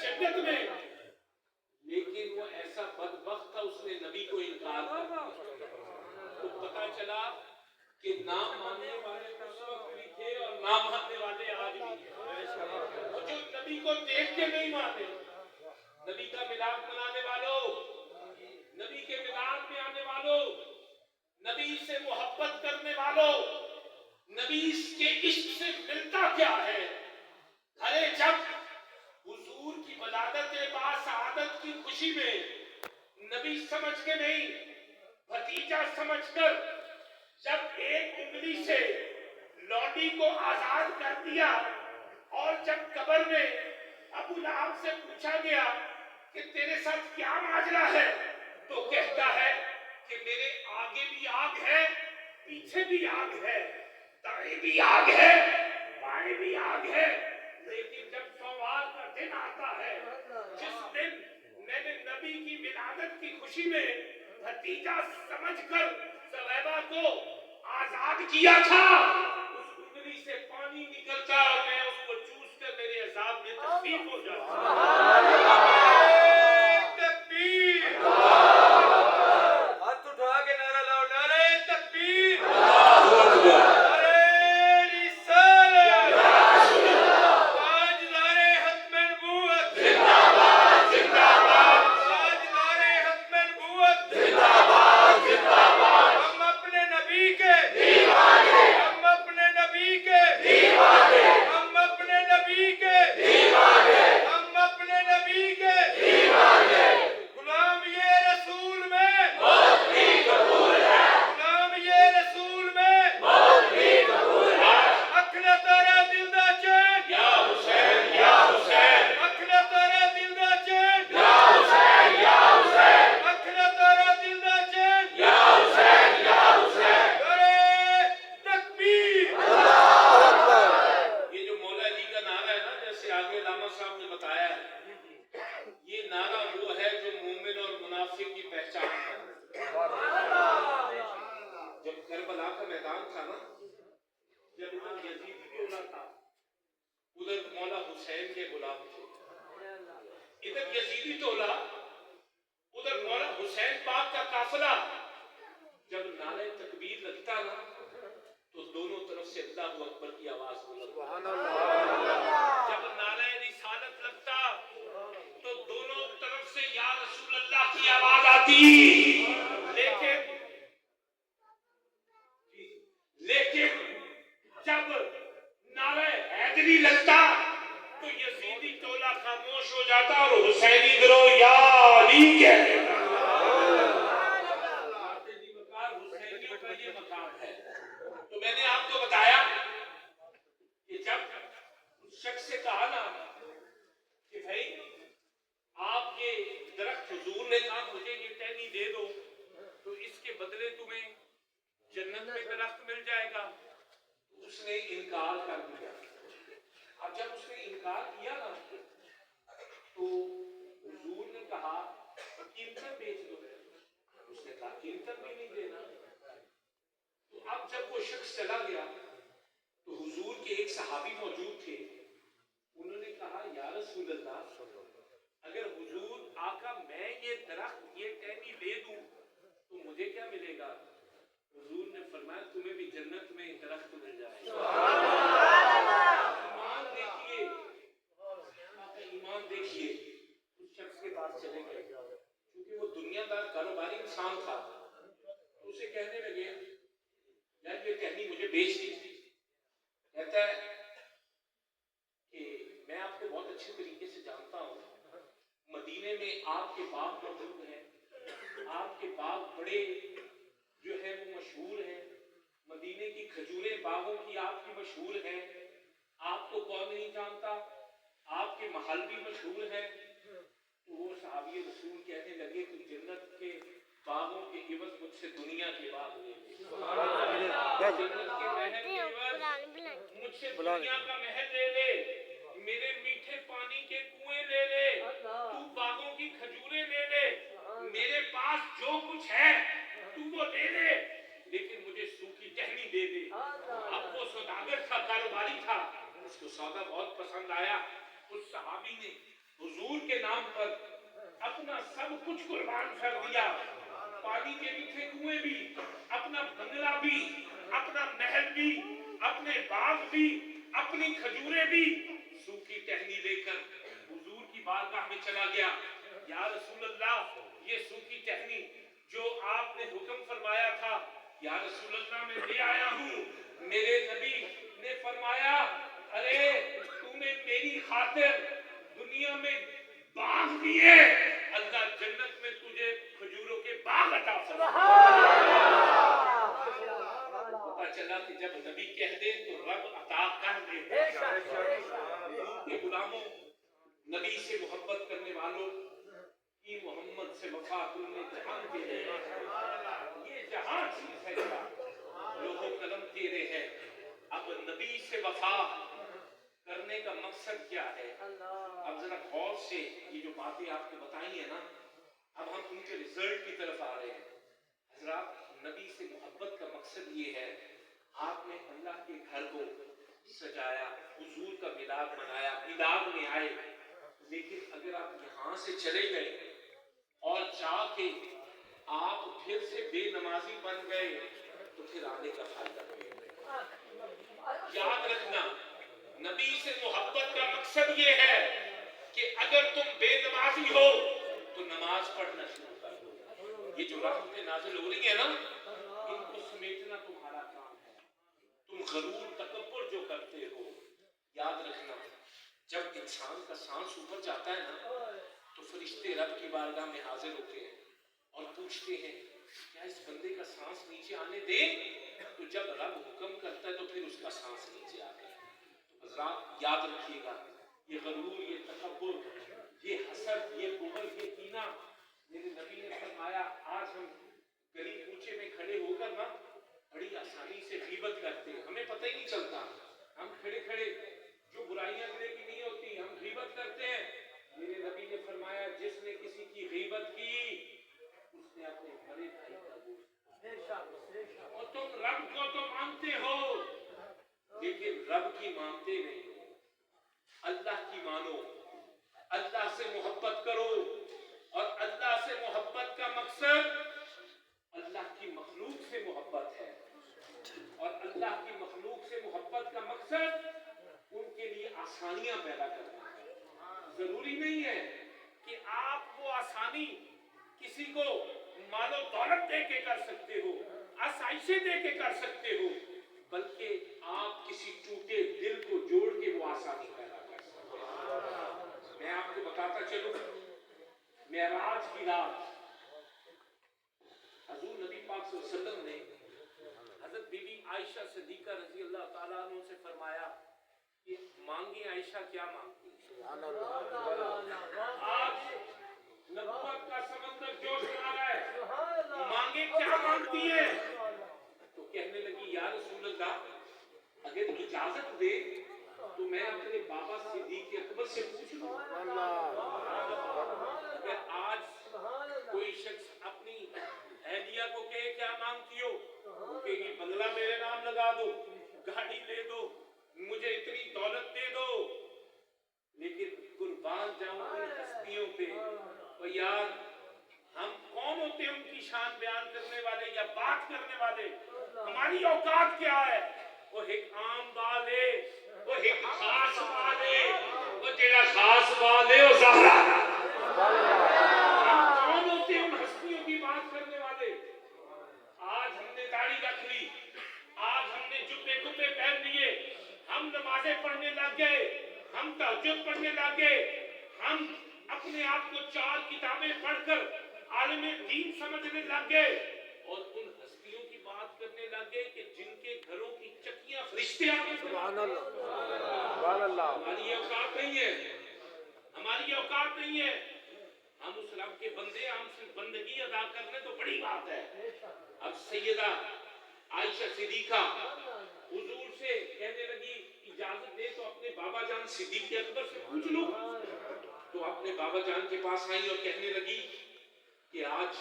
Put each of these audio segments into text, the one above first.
جنت میں، لیکن وہ ایسا بدبخت تھا اس نے نبی کو انکار کر دیا۔ تو پتا چلا کہ نہ ماننے والے اس وقت بھی تھے اور نہ ماننے والے آج بھی ہیں۔ اور جو نبی کو دیکھ کے نہیں مانے، نبی کا ملاد منانے والوں، نبی کے ملاد میں آنے والوں، نبی سے محبت کرنے والوں، نبی کے عشق سے ملتا کیا ہے؟ ارے جب حضور کی ولادت باسعادت کی خوشی میں نبی سمجھ کے نہیں، بھتیجا سمجھ کر جب ایک انگلی سے لونڈی کو آزاد کر دیا، اور جب قبر میں ابو لہب سے پوچھا گیا کہ تیرے ساتھ کیا ماجرا ہے، تو کہتا ہے کہ میرے آگے بھی آگ ہے، پیچھے بھی آگ ہے، دائیں بھی آگ ہے، بائیں بھی آگ ہے، لیکن جب سوموار کا دن آتا ہے جس دن میں نے نبی کی ولادت کی خوشی میں بھتیجا سمجھ کر زلیخا کو آزاد کیا تھا، اس انگلی سے پانی نکلتا اور میں اس کو چوس کر میرے عذاب میں تخفیف ہو جاتا۔ لیکن جب نعرہ حیدری لگتا تو یزیدی ٹولہ خاموش ہو جاتا اور حسینی گروہ یا علی کہتے ہیں۔ حسینیوں کا یہ مقام ہے۔ تو میں نے آپ کو بتایا کہ جب اس شخص سے کہا نا کہ بھائی آپ یہ درخت، حضور نے کہا مجھے یہ ٹہنی دے دو تو اس کے بدلے تمہیں جنت میں درخت مل جائے گا، اس نے انکار کر دیا۔ اب جب اس نے انکار کیا نا تو حضور نے کہا قیمتاً بیچ دو، اس نے کہا قیمتاً بھی نہیں دینا۔ تو اب جب وہ شخص چلا گیا تو حضور کے ایک صحابی موجود تھے، انہوں نے کہا یا رسول اللہ، اگر حضور آقا میں یہ درخت، یہ ٹہنی دے دوں تو مجھے کیا ملے گا؟ حضور نے فرمایا تمہیں بھی جنت میں درخت مل جائے گا۔ ایمان دیکھیے، ایمان دیکھیے۔ اس شخص کے پاس چلے گئے کیونکہ وہ دنیا دار کاروباری انسان تھا، اسے کہنے لگے یار یہ ٹہنی مجھے بیچ دیجیے۔ کہتا ہے کہ میں آپ کو بہت اچھے طریقے سے جانتا ہوں، مدینے میں آپ کے باغ موجود ہیں، آپ کے باغ بڑے جو ہے وہ مشہور ہیں، مدینے کی کھجوریں باغوں کی آپ کی مشہور ہیں، آپ کو کون نہیں جانتا، آپ کے محل بھی مشہور ہیں۔ تو وہ صحابی رسول کہنے لگے کہ جنت کے باغوں کے عوض مجھ سے دنیا کے باغ لے لے، جنت کے محل کے عوض مجھ سے دنیا کا محل لے لے، میرے میٹھے پانی کے کنویں لے لے، تو باغوں کی کھجوریں لے لے، میرے پاس جو کچھ ہے تو وہ لے لے، لیکن مجھے سوکھی ٹہنی دے دے۔ اب وہ سوداگر تھا، کاروباری تھا، اس کو سودا بہت پسند آیا۔ اس صحابی نے हुजूर के नाम पर अपना सब कुछ कुर्बान कर दिया, पानी के मीठे कुएं भी, अपना बंगला भी, अपना महल भी, अपने बाग भी, अपनी खजूरें भी, सूखी टहनी लेकर हुजूर की बारगाह में चला गया। या रसूल अल्लाह, ये सूखी टहनी जो आपने हुक्म फरमाया था, या रसूल अल्लाह मैं ले आया हूँ। मेरे नबी ने फरमाया, अरे तूने मेरी खातिर दुनिया में बाग दिए, अल्लाह जन्नत में तुझे खजूरों के बाग अता फरमाए। पता चला कि जब नबी कह दे तो रब अता कर दे। के गुलामों, नबी से मोहब्बत करने वालों की मोहम्मद से वफा तुमने जहां के लिए, ये जहां चीज है क्या लोगों कलम तेरे है। अब नबी से वफा करने का मकसद क्या है? अब जरा गौर से ये जो बातें आपको बताई है ना, अब हम उनके रिजल्ट की तरफ आ रहे हैं। हजरात, नबी से मोहब्बत का मकसद ये है, आपने अल्लाह के घर को सजाया, हुजूर का मिलाद मनाया, मिलाद में आए, लेकिन अगर आप यहाँ से चले गए और जाके आप फिर से बेनमाजी बन गए तो फिर आने का फायदा नहीं। याद रखना, नबी से मोहब्बत का मकसद ये है कि अगर तुम बेनमाजी हो तो नमाज पढ़ना शुरू कर दो। ये जो रहमतें नाज़िल हो रही है ना, इनको समेटना तुम्हारा काम है। तुम गरूर तकब्बुर जो करते हो, याद रखना, जब इंसान का सांस ऊपर जाता है ना, तो फरिश्ते रब की बारगाह में हाजिर होते हैं और पूछते हैं, क्या इस बंदे का सांस नीचे आने दे? तो जब रब हुक्म करता है तो फिर उसका सांस नीचे आता है। तो हज़रात याद रखिएगा, ये गरूर, ये तकब्बुर, ये हसद, ये बुग़्ज़, ये कीना, मेरे नबी ने फरमाया, आज हम गली कूचे में खड़े होकर ना बड़ी आसानी से गीबत करते हैं, हमें पता ही नहीं चलता। हम खड़े खड़े जो बुराइयां दिल की नहीं होती, हम गीबत करते हैं। मेरे नबी ने फरमाया, जिसने किसी की गीबत की उसने अपने बड़े भाई का गोश्त। और तुम रब को तो मानते हो, लेकिन रब की मानते नहीं हो। अल्लाह की मानो, अल्लाह से मोहब्बत करो, और अल्लाह से मोहब्बत का मकसद अल्लाह की मखलूक से मोहब्बत है, और अल्लाह की मखलूक से मोहब्बत का मकसद उनके लिए आसानियां पैदा करना है। जरूरी नहीं है कि आप वो आसानी किसी को मालो दौलत दे के कर सकते हो, आसाइशें दे के कर सकते हो, बल्कि आप किसी टूटे दिल को जोड़ के वो आसानी पैदा कर सकते हो। मैं आपको बताता चलूं, मेराज की रात हजूर नबी पाक सल्लल्लाहु अलैहि वसल्लम ने हजरत बीबी आयशा सिद्दीका रजी अल्लाह ताला अन्हा से फरमाया कि मांगे आयशा क्या मांगती है? आज नबूवत का समंदर जोश में आ रहा है, मांगे क्या मांगती है? तो कहने लगी, या रसूल अल्लाह, अगर इजाजत दे तो मैं अपने बाबा सिद्दीक अकबर से पूछ लूं। अगर आज कोई शख्स अपनी अहलिया को कहे क्या मांगती हो, वो कहेगी बंगला मेरे नाम लगा दो, गाड़ी ले दो, मुझे इतनी दौलत दे दो। लेकिन कुर्बान जाऊं उन हस्तियों पे, और यार हम कौन होते हैं उनकी शान बयान करने वाले या बात करने वाले? हमारी औकात क्या है? वो एक आम बाले, वो एक खास बाले, वो तेरा खास बाले, वो ज़हरा। हम कौन होते हैं उन हस्तियों की बात करने वाले? आज हमने दाढ़ी रख ली, आज हमने जुब्बे कुब्बे पहन लिए, हम नमाजें पढ़ने लग गए, हम तहज्जुद पढ़ने लग गए, हम अपने आप को 4 किताबें पढ़कर आलिम दीन समझने लग गए, और उन हस्तियों की बात करने लग गए कि जिनके घरों की चक्कियां फरिश्ते आके सुभान अल्लाह। हमारी औकात नहीं है, हमारी औकात नहीं है। हम उस रब के बंदे, हम सिर्फ बंदगी अदा करने तो बड़ी बात है। अब सैयदा आयशा सिद्दीका हुजूर से कहने लगी, इजाजत दे तो अपने बाबा जान सिद्दीक अकबर से पूछ लूं। तो अपने बाबा जान के पास आई और कहने लगी कि आज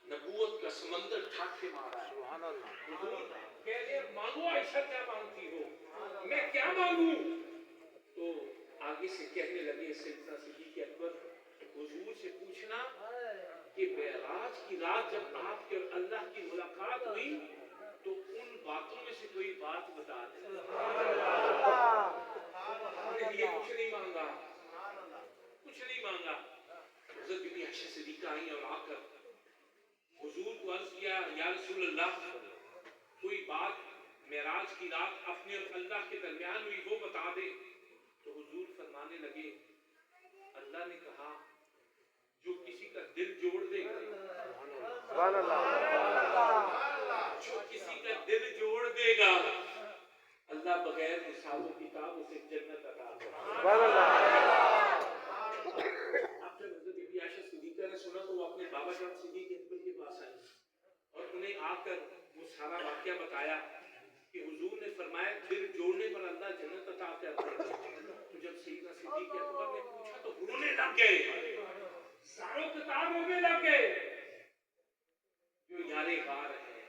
नबूवत का समंदर ठाके मारा है। हुजूर कह रहे, मांगो आयशा क्या मांगती हो? मैं क्या मांगू? तो आगे आगे से कहने लगे सैयदना सिद्दीक़ अकबर, हुजूर से पूछना कि मेराज की रात जब आपके और अल्लाह की मुलाकात हुई तो उन बातों में से कोई बात बता दें। हमने ये कुछ नहीं मांगा, कुछ नहीं मांगा। हज़रत बीबी आयशा सिद्दीक़ा आई और आकर हुजूर को अर्ज़ किया, या रसूल अल्लाह, कोई बात मेराज की रात अपने और अल्लाह के दरमियान हुई वो बता दे। तो हुजूर फरमाने लगे, अल्लाह ने कहा जो किसी का दिल जोड़ देगा, जो किसी का दिल जोड़ देगा, अल्लाह बगैर हिसाब व किताब उसे जन्नत अता करेगा। आप जब हज़रत बीबी आयशा सिद्दीक़ा ने सुना तो वो अपने बाबा जान सिद्दीक़ अकबर के पास आई और उन्हें आकर वो सारा वाक़या बताया कि हुजूर ने फरमाया दिल जोड़ने पर अल्लाह जन्नत अता करता है। तो जब सैयदना सिद्दीक़ अकबर ने पूछा तो रोने लग गए, सारों कतार रोने लग गए। जो यारे गार हैं,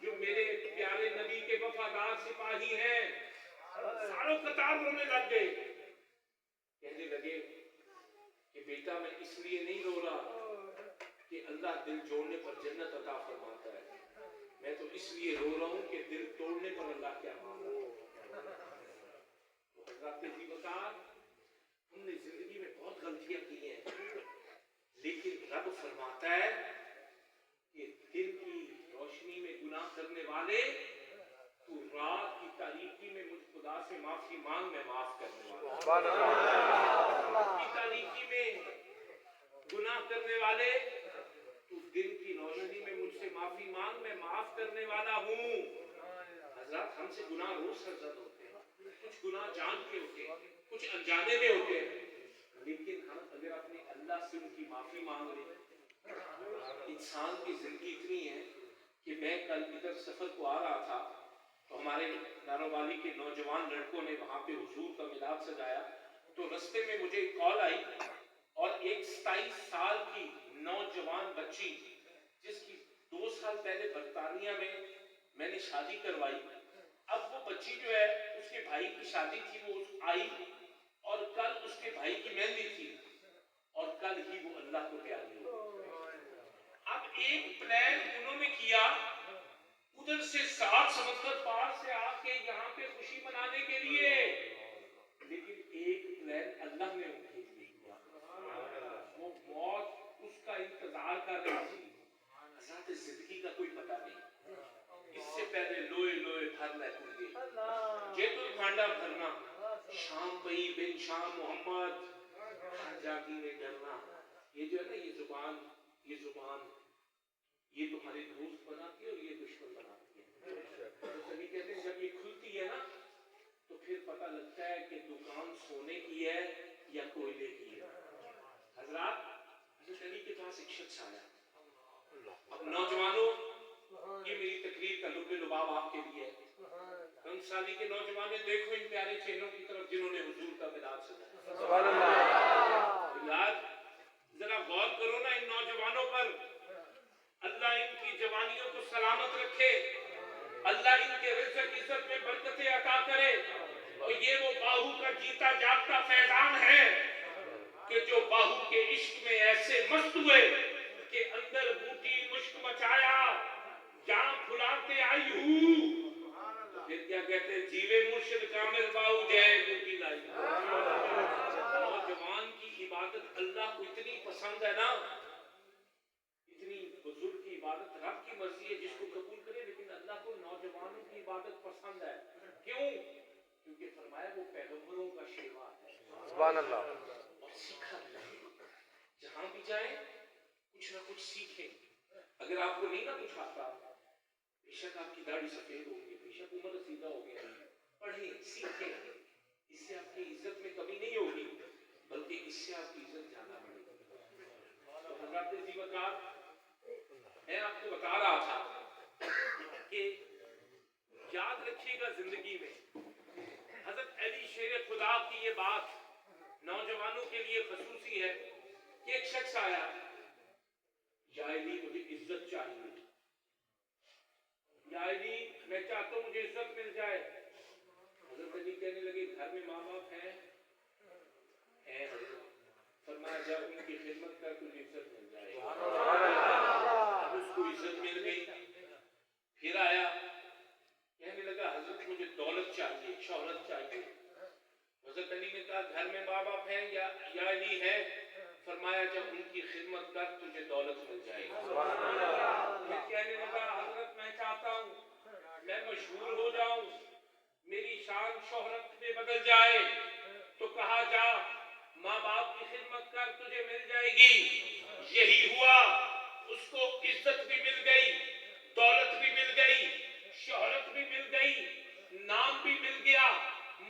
जो मेरे प्यारे नबी के वफादार सिपाही हैं, सारों कतार रोने लग गए। कहने लगे कि बेटा मैं इसलिए नहीं रो रहा कि अल्लाह दिल जोड़ने पर जन्नत अता फरमाता है, मैं तो इसलिए रो रहा हूं कि दिल तोड़ने पर अल्लाह क्या मांगता है। तो हज़रत ज़ीवकार, हमने जिंदगी में बहुत गलतियां की हैं, लेकिन रब फरमाता है कि दिन की रोशनी में गुनाह करने वाले तू रात की तारीकी में मुझ खुदा से माफी मांग, मैं माफ करने वाला। रात की तारीकी में गुनाह करने वाले तू दिन की रोशनी में मुझसे माफी मांग, मैं माफ करने वाला हूँ। हज़रत हमसे गुनाह रोज सरजद होते हैं, कुछ गुनाह जान के होते हैं, कुछ अनजाने में होते हैं, लेकिन हम अगर अपने अल्लाह से उनकी माफी मांग लें। इंसान की जिंदगी इतनी है कि मैं कल इधर सफर को आ रहा था तो हमारे नारोवाली के नौजवान लड़कों ने वहां पे हुजूर का मिलाद सजाया, तो रास्ते में मुझे कॉल आई और एक 27 साल की नौजवान बच्ची जिसकी 2 साल पहले बर्तानिया में मैंने शादी करवाई, अब वो बच्ची जो है उसके भाई की शादी थी, वो आई और कल उसके भाई की मेहंदी थी और कल ही वो अल्लाह को प्यारी हो। अब एक प्लान उन्होंने किया उधर से 7 समुद्र पार से आके यहाँ पे खुशी मनाने के लिए, लेकिन एक प्लान अल्लाह ने उनके लिए किया, वो मौत उसका इंतजार कर रही थी। हज़रत जिंदगी का कोई पता नहीं, इससे पहले लोए लोए भरना कुंगे जे तो भांडा भरना, शाम पई बिन शाम मोहम्मद जागी में डरना। ये जो है ना, ये जुबान ये तुम्हारे दोस्त बनाती है और ये दुश्मन बनाती है। तो सभी कहते हैं जब ये खुलती है ना तो फिर पता लगता है कि दुकान सोने की है या कोयले की है। हजरात, अली के पास एक शख्स आया। अब नौजवानों, ये मेरी तकरीर का लुब्बे लुबाब आपके लिए है। कंसाली के नौजवान देखो इन प्यारे चेहरों की तरफ जिन्होंने हुजूर का मिलाद सजाया। सुभान अल्लाह। यार जरा गौर करो ना इन नौजवानों पर। अल्लाह इनकी जवानियों को सलामत रखे, अल्लाह इनके रिज़्क़ इज़्ज़त में बरकतें अता करे। और ये वो बाहू का जीता जागता फैजान है कि जो बाहू के इश्क में ऐसे मस्त हुए कि अंदर बूटी मुश्क मचाया, जान फुलाते आई हूँ। तो फिर क्या कहते हैं, जीवे मुर्शिद कामिल बाहू जय बूटी लाई। और जवान की इबादत अल्लाह को इतनी पसंद है ना, इतनी बुजुर्ग की इबादत रब की मर्जी है जिसको कबूल करे, लेकिन अल्लाह को नौजवानों की इबादत पसंद है। क्यों? क्योंकि फरमाया वो पैगंबरों का शेवा है। सुभान अल्लाह। और सीखा जहां भी जाए कुछ ना कुछ सीखें। अगर आपको नहीं ना कुछ आता, बेशक आपकी दाढ़ी सफेद होगी, बेशक उम्र रसीदा हो गया, पढ़ें सीखें, इससे आपकी इज्जत में कमी नहीं होगी, बल्कि इससे आपकी इज्जत ज्यादा बढ़ेगी। तो हज़रत ज़ीवकार, मैं आपको बता रहा था कि याद रखिएगा जिंदगी में हज़रत अली शेर खुदा की ये बात नौजवानों के लिए खसूसी है कि एक शख्स आया, या अली मुझे इज्जत चाहिए, या अली मैं चाहता हूं मुझे इज्जत मिल जाए। हज़रत अली कहने लगे घर में माँ شہرت چاہیے. حضرت علی نے کہا گھر میں ماں باپ ہیں یا علی ہے؟ فرمایا جب ان کی خدمت کر تجھے دولت مل جائے گی. پھر کہنے لگا حضرت میں چاہتا ہوں میں مشہور ہو جاؤں, میری شان شہرت میں بدل جائے. تو کہا جا ماں باپ کی خدمت کر تجھے مل جائے گی. یہی ہوا, اس کو عزت بھی مل گئی, دولت بھی مل گئی, شہرت بھی مل گئی, نام بھی مل گیا,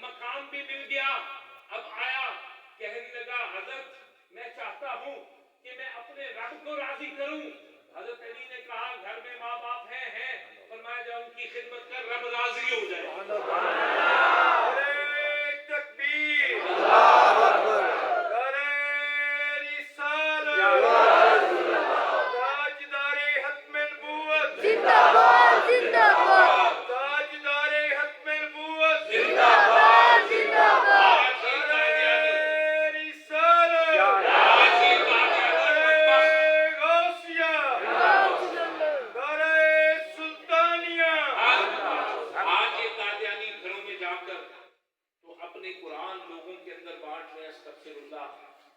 مقام بھی مل گیا. اب آیا کہنے لگا حضرت میں چاہتا ہوں کہ میں اپنے رب کو راضی کروں. حضرت علی نے کہا گھر میں ماں باپ ہیں, فرمایا جب ان کی خدمت کر رب راضی ہو جائے.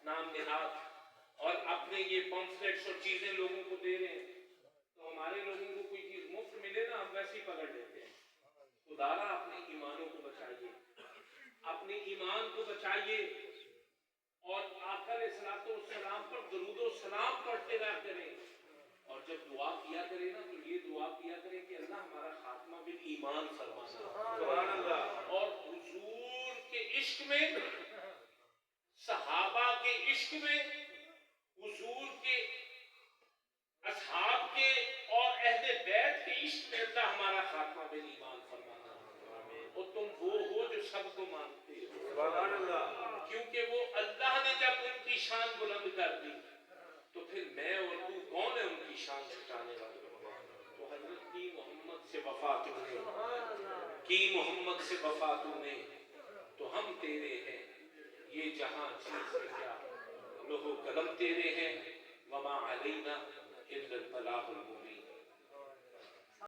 نام نہاد اور اپنے یہ پمفلیٹس اور چیزیں لوگوں کو دے رہے ہیں. تو ہمارے لوگوں کو کوئی چیز مفت ملے نا ہم ویسے ہی پکڑ لیتے ہیں. خدارا اپنے ایمانوں کو بچائیے, اپنے ایمان کو بچائیے, اور آقا علیہ الصلوۃ والسلام پر درود و سلام پڑھتے رہا کریں. اور جب دعا کیا کرے نا تو یہ دعا کیا کرے کہ اللہ ہمارا خاتمہ بالایمان فرمانا. سبحان اللہ. اور حضور کے عشق میں, صحابہ کے عشق میں, حضور کے اصحاب کے اور اہل بیت کے عشق میں اللہ ہمارا خاتمہ بالایمان فرمانا. اور تم وہ ہو جو سب کو مانتے ہو. سبحان اللہ. کیونکہ وہ اللہ نے جب ان کی شان بلند کر دی تو پھر میں اور تو کون ہے ان کی شان گھٹانے والے. تو حضرت کی محمد سے وفا تو نے, کی محمد سے وفا تو نے, تو ہم تیرے ہیں. یہ جہاں چیز ہے کیا, لوہ قلم تیرے ہیں, وما علینا الا البلاغ المبین.